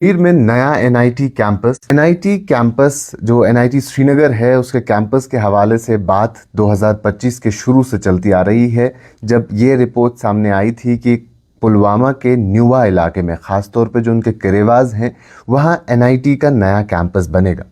कश्मीर में नया NIT campus जो एनआईटी श्रीनगर है उसके कैंपस के हवाले से बात 2025 के शुरू से चलती आ रही है। जब ये रिपोर्ट सामने आई थी कि पुलवामा के न्यूवा इलाके में ख़ास तौर पे जो उनके करेवाज हैं वहाँ एनआईटी का नया कैंपस बनेगा,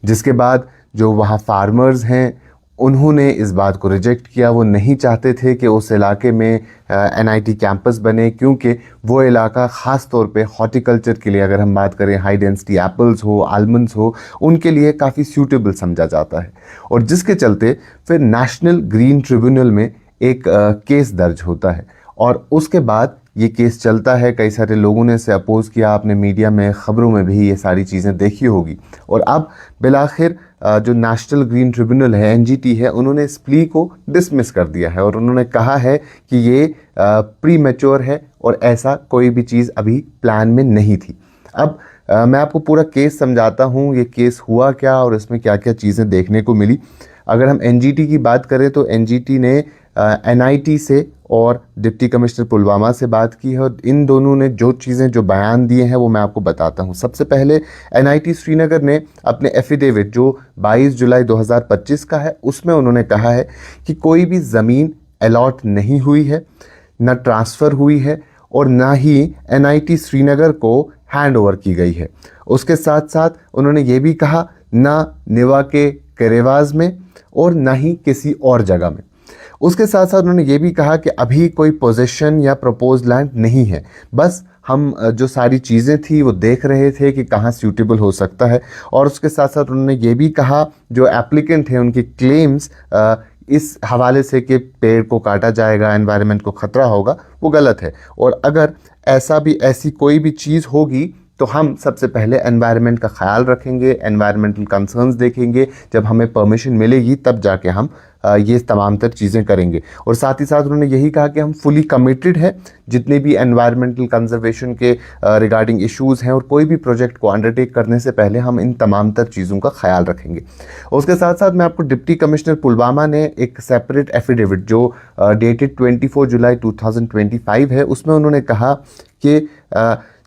जिसके बाद जो वहाँ फार्मर्स हैं उन्होंने इस बात को रिजेक्ट किया। वो नहीं चाहते थे कि उस इलाके में एनआईटी कैंपस बने, क्योंकि वो इलाका ख़ास तौर पे हॉर्टिकल्चर के लिए, अगर हम बात करें हाई डेंसिटी एप्पल्स हो, आलमंड्स हो, उनके लिए काफ़ी सूटेबल समझा जाता है। और जिसके चलते फिर नेशनल ग्रीन ट्रिब्यूनल में एक केस दर्ज होता है और उसके बाद ये केस चलता है। कई सारे लोगों ने इसे अपोज किया, आपने मीडिया में ख़बरों में भी ये सारी चीज़ें देखी होगी। और अब बिलाखिर जो नेशनल ग्रीन ट्रिब्यूनल है, एनजीटी है, उन्होंने इस प्ली को डिसमिस कर दिया है और उन्होंने कहा है कि ये प्री मैच्योर है और ऐसा कोई भी चीज़ अभी प्लान में नहीं थी। अब मैं आपको पूरा केस समझाता हूँ, ये केस हुआ क्या और इसमें क्या क्या चीज़ें देखने को मिली। अगर हम एनजीटी की बात करें तो एनजीटी ने एनआईटी से और डिप्टी कमिश्नर पुलवामा से बात की है और इन दोनों ने जो चीज़ें जो बयान दिए हैं वो मैं आपको बताता हूँ। सबसे पहले एनआईटी श्रीनगर ने अपने एफिडेविट जो 22 जुलाई 2025 का है उसमें उन्होंने कहा है कि कोई भी ज़मीन अलॉट नहीं हुई है, न ट्रांसफ़र हुई है और ना ही एनआईटी श्रीनगर को हैंड ओवर की गई है। उसके साथ साथ उन्होंने ये भी कहा ना निवा के करेवाज में और ना ही किसी और जगह में। उसके साथ साथ उन्होंने ये भी कहा कि अभी कोई पोजीशन या प्रपोज लैंड नहीं है, बस हम जो सारी चीज़ें थी वो देख रहे थे कि कहाँ सूटेबल हो सकता है। और उसके साथ साथ उन्होंने ये भी कहा जो एप्लीकेंट हैं उनकी क्लेम्स इस हवाले से कि पेड़ को काटा जाएगा, एनवायरनमेंट को ख़तरा होगा, वो गलत है। और अगर ऐसी कोई भी चीज़ होगी तो हम सबसे पहले एनवायरनमेंट का ख्याल रखेंगे, एनवायरनमेंटल कंसर्न्स देखेंगे, जब हमें परमिशन मिलेगी तब जाके हम ये तमाम तर चीज़ें करेंगे। और साथ ही साथ उन्होंने यही कहा कि हम फुली कमिटेड हैं जितने भी एनवायरनमेंटल कंजर्वेशन के रिगार्डिंग इश्यूज़ हैं और कोई भी प्रोजेक्ट को अंडरटेक करने से पहले हम इन तमाम तर चीज़ों का ख्याल रखेंगे। उसके साथ साथ मैं आपको डिप्टी कमिश्नर पुलवामा ने एक सेपरेट एफिडेविट जो डेटेड 24 जुलाई 2025 है उसमें उन्होंने कहा कि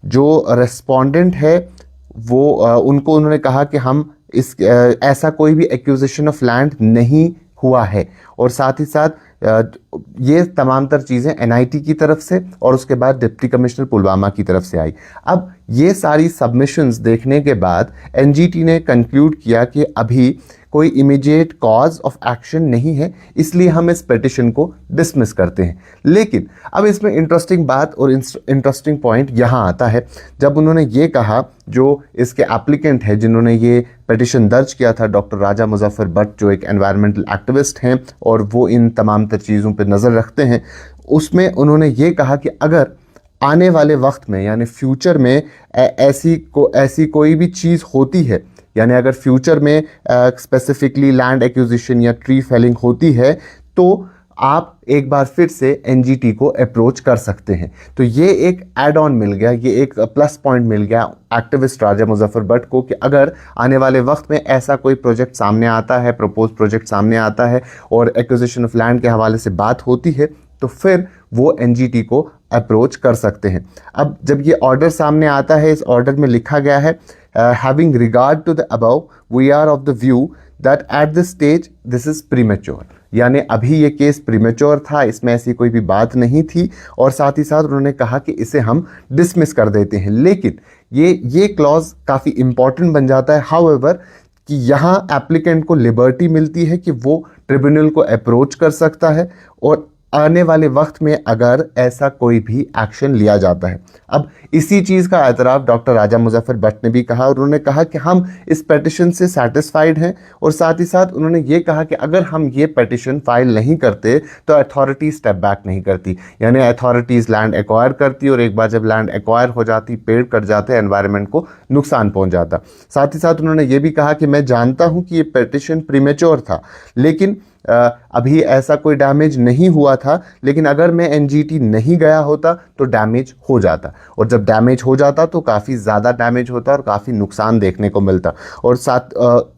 जो रेस्पोंडेंट है वो उनको उन्होंने कहा कि हम ऐसा कोई भी एक्विजिशन ऑफ लैंड नहीं हुआ है। और साथ ही साथ ये तमाम तर चीज़ें एनआईटी की तरफ से और उसके बाद डिप्टी कमिश्नर पुलवामा की तरफ से आई। अब ये सारी सबमिशंस देखने के बाद एनजीटी ने कंक्लूड किया कि अभी कोई इमीडिएट कॉज ऑफ एक्शन नहीं है, इसलिए हम इस पिटिशन को डिसमिस करते हैं। लेकिन अब इसमें इंटरेस्टिंग बात और इंटरेस्टिंग पॉइंट यहाँ आता है जब उन्होंने ये कहा, जो इसके एप्लीकेंट है जिन्होंने ये पिटिशन दर्ज किया था, डॉक्टर राजा मुजफ्फर भट्ट जो एक एनवायरमेंटल एक्टिविस्ट हैं और वो इन तमाम तर चीज़ों पर नज़र रखते हैं, उसमें उन्होंने ये कहा कि अगर आने वाले वक्त में यानी फ्यूचर में ऐसी कोई भी चीज़ होती है, यानी अगर फ्यूचर में स्पेसिफिकली लैंड एक्विजिशन या ट्री फेलिंग होती है तो आप एक बार फिर से एनजीटी को अप्रोच कर सकते हैं। तो ये एक एड ऑन मिल गया, ये एक प्लस पॉइंट मिल गया एक्टिविस्ट राजा मुजफ्फर भट्ट को कि अगर आने वाले वक्त में ऐसा कोई प्रोजेक्ट सामने आता है, प्रपोज प्रोजेक्ट सामने आता है और एक्विजिशन ऑफ लैंड के हवाले से बात होती है तो फिर वो एनजीटी को अप्रोच कर सकते हैं। अब जब ये ऑर्डर सामने आता है, इस ऑर्डर में लिखा गया है having regard to the above we are of the view that at this stage this is premature, यानी अभी ये केस प्रीमेच्योर था, इसमें ऐसी कोई भी बात नहीं थी। और साथ ही साथ उन्होंने कहा कि इसे हम डिसमिस कर देते हैं। लेकिन ये क्लॉज काफ़ी इंपॉर्टेंट बन जाता है हाउएवर कि यहाँ एप्लीकेंट को लिबर्टी मिलती है कि वो ट्रिब्यूनल को अप्रोच कर सकता है और आने वाले वक्त में अगर ऐसा कोई भी एक्शन लिया जाता है। अब इसी चीज़ का एतराफ़ डॉक्टर राजा मुजफ्फर भट्ट ने भी कहा और उन्होंने कहा कि हम इस पिटिशन से सेटिस्फाइड हैं और साथ ही साथ उन्होंने ये कहा कि अगर हम ये पिटिशन फाइल नहीं करते तो अथॉरिटी स्टेप बैक नहीं करती, यानी अथॉरिटीज़ लैंड एक्वायर करती और एक बार जब लैंड एक्वायर हो जाती, पेड़ कट जाते, एनवायरनमेंट को नुकसान पहुँच जाता। साथ ही साथ उन्होंने ये भी कहा कि मैं जानता हूँ कि ये पिटिशन प्रीमेच्योर था, लेकिन अभी ऐसा कोई डैमेज नहीं हुआ था, लेकिन अगर मैं एनजीटी नहीं गया होता तो डैमेज हो जाता, और जब डैमेज हो जाता तो काफ़ी ज़्यादा डैमेज होता और काफ़ी नुकसान देखने को मिलता। और साथ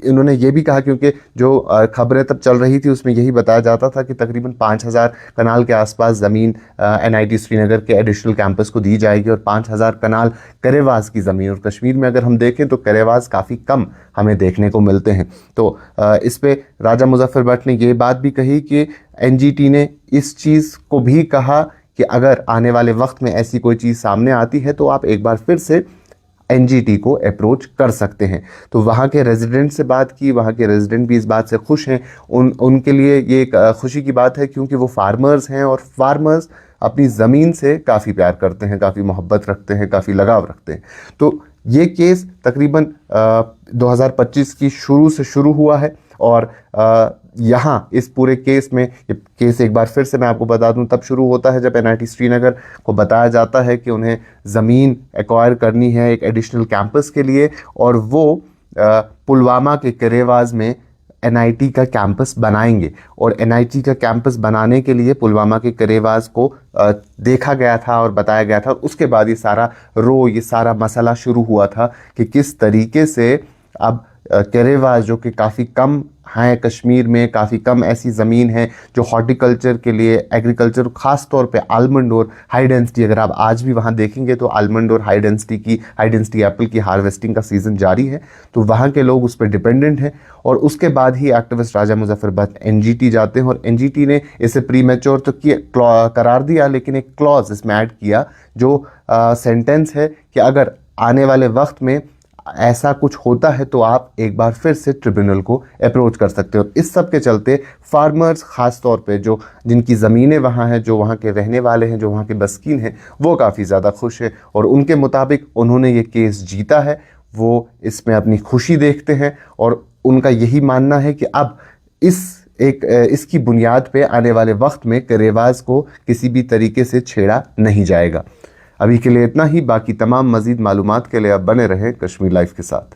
इन्होंने ये भी कहा, क्योंकि जो खबरें तब चल रही थी उसमें यही बताया जाता था कि तकरीबन 5,000 कनाल के आसपास ज़मीन एनआईटी श्रीनगर के एडिशनल कैंपस को दी जाएगी, और 5,000 कनाल करेवास की ज़मीन। और कश्मीर में अगर हम देखें तो करेवास काफ़ी कम हमें देखने को मिलते हैं। तो इस पे राजा मुजफ्फर भट्ट ने ये बात भी कही कि एनजीटी ने इस चीज़ को भी कहा कि अगर आने वाले वक्त में ऐसी कोई चीज़ सामने आती है तो आप एक बार फिर से एनजीटी को अप्रोच कर सकते हैं। तो वहाँ के रेजिडेंट से बात की, वहाँ के रेजिडेंट भी इस बात से खुश हैं। उनके लिए ये एक खुशी की बात है, क्योंकि वो फार्मर्स हैं और फार्मर्स अपनी ज़मीन से काफ़ी प्यार करते हैं, काफ़ी मोहब्बत रखते हैं, काफ़ी लगाव रखते हैं। तो ये केस तकरीबन 2025 की शुरू से शुरू हुआ है, और यहाँ इस पूरे केस में, ये केस एक बार फिर से मैं आपको बता दूं, तब शुरू होता है जब एनआईटी श्रीनगर को बताया जाता है कि उन्हें ज़मीन एक्वायर करनी है एक एडिशनल कैंपस के लिए, और वो पुलवामा के करेवाज में एनआईटी का कैंपस बनाएंगे। और एनआईटी का कैंपस बनाने के लिए पुलवामा के करेवाज को देखा गया था और बताया गया था। उसके बाद ये सारा मसला शुरू हुआ था कि किस तरीके से अब करेवाज, जो कि काफ़ी कम हैं कश्मीर में, काफ़ी कम ऐसी ज़मीन है जो हॉर्टिकल्चर के लिए, एग्रीकल्चर, ख़ास तौर पे आलमंड और हाई डेंसिटी, अगर आप आज भी वहाँ देखेंगे तो आलमंड और हाई डेंसिटी एप्पल की हार्वेस्टिंग का सीज़न जारी है, तो वहाँ के लोग उस पर डिपेंडेंट हैं। और उसके बाद ही एक्टिविस्ट राजा मुजफ्फर भट्ट एनजीटी जाते हैं, और एनजीटी ने इसे प्री मैच्योर तो करार दिया, लेकिन एक क्लॉज इसमें ऐड किया जो सेंटेंस है कि अगर आने वाले वक्त में ऐसा कुछ होता है तो आप एक बार फिर से ट्रिब्यूनल को अप्रोच कर सकते हो। इस सब के चलते फार्मर्स, ख़ास तौर पे जो जिनकी ज़मीनें वहाँ हैं, जो वहाँ के रहने वाले हैं, जो वहाँ के बस्कीन हैं, वो काफ़ी ज़्यादा खुश है, और उनके मुताबिक उन्होंने ये केस जीता है। वो इसमें अपनी खुशी देखते हैं, और उनका यही मानना है कि अब इसकी बुनियाद पे आने वाले वक्त में करेवाज को किसी भी तरीके से छेड़ा नहीं जाएगा। अभी के लिए इतना ही। बाकी तमाम मज़ीद मालूमात के लिए आप बने रहें कश्मीर लाइव के साथ।